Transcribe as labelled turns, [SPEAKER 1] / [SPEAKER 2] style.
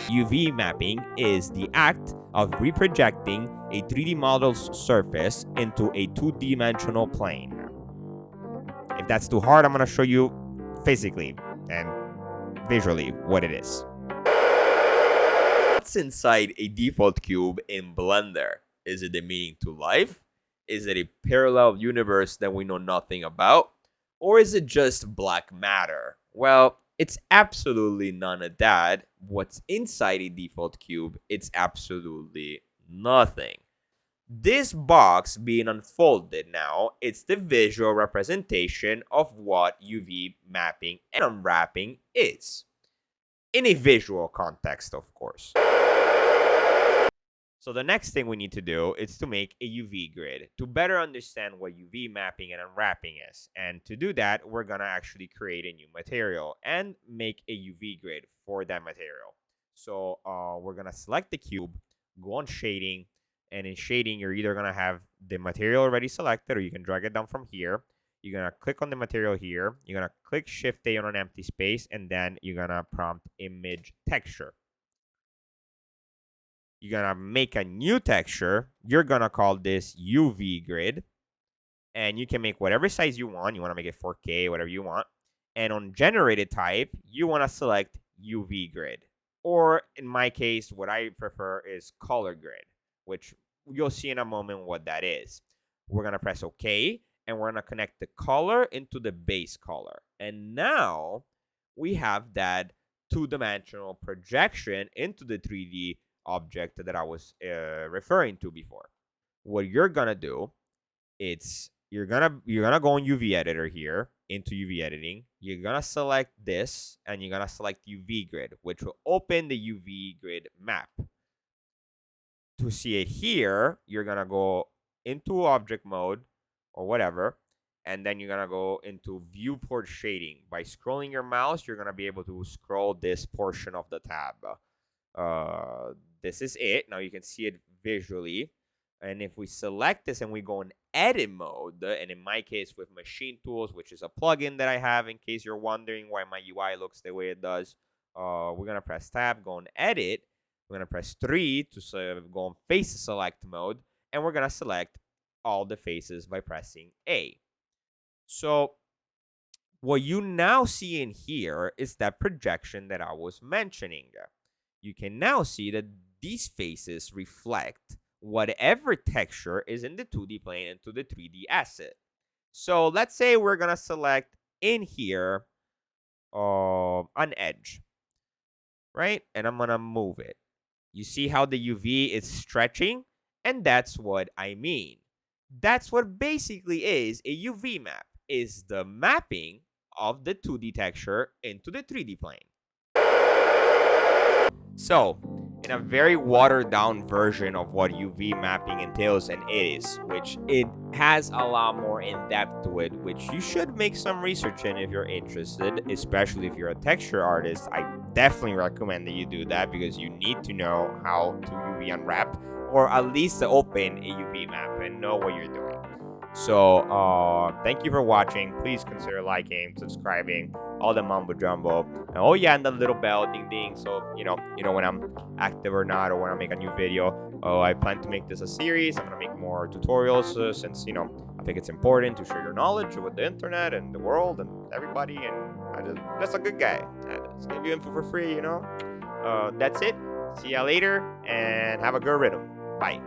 [SPEAKER 1] UV mapping is the act of reprojecting a 3D model's surface into a two-dimensional plane. If that's too hard, I'm going to show you physically and visually what it is. What's inside a default cube in Blender? Is it the meaning to life? Is it a parallel universe that we know nothing about? Or is it just black matter? Well, it's absolutely none of that. What's inside a default cube, it's absolutely nothing. This box being unfolded now, it's the visual representation of what UV mapping and unwrapping is. In a visual context, of course. So the next thing we need to do is to make a UV grid to better understand what UV mapping and unwrapping is. And to do that, we're going to actually create a new material and make a UV grid for that material. So we're going to select the cube, go on shading, and in shading, you're either going to have the material already selected or you can drag it down from here. You're going to click on the material here. You're going to click Shift-A on an empty space, and then you're going to prompt image texture. You're going to make a new texture. You're going to call this UV grid. And you can make whatever size you want. You want to make it 4K, whatever you want. And on generated type, you want to select UV grid. Or in my case, what I prefer is color grid, which you'll see in a moment what that is. We're going to press OK. And we're going to connect the color into the base color. And now we have that two-dimensional projection into the 3D object that I was referring to before. What you're gonna do, you're gonna go on UV editor here into UV editing. You're gonna select this and you're gonna select UV grid, which will open the UV grid map. To see it here, you're gonna go into object mode or whatever, and then you're gonna go into viewport shading. By scrolling your mouse, you're gonna be able to scroll this portion of the tab. This is it. Now you can see it visually. And if we select this and we go in edit mode, and in my case with Machine Tools, which is a plugin that I have in case you're wondering why my UI looks the way it does, we're going to press tab, go in edit. We're going to press 3 to go on face select mode. And we're going to select all the faces by pressing A. So what you now see in here is that projection that I was mentioning. You can now see that these faces reflect whatever texture is in the 2D plane into the 3D asset. So let's say we're going to select in here an edge, right? And I'm going to move it. You see how the UV is stretching? And that's what I mean. That's what basically is a UV map, is the mapping of the 2D texture into the 3D plane. So, in a very watered down version of what UV mapping entails and is, which it has a lot more in depth to it, which you should make some research in if you're interested, especially if you're a texture artist. I definitely recommend that you do that because you need to know how to UV unwrap or at least to open a UV map and know what you're doing. So, thank you for watching. Please consider liking, subscribing, all the mumbo jumbo. And oh yeah, and the little bell, ding ding. So you know when I'm active or not, or when I make a new video. I plan to make this a series. I'm gonna make more tutorials since I think it's important to share your knowledge with the internet and the world and everybody. And I'm just a good guy. I just give you info for free. That's it. See ya later and have a good rhythm. Bye.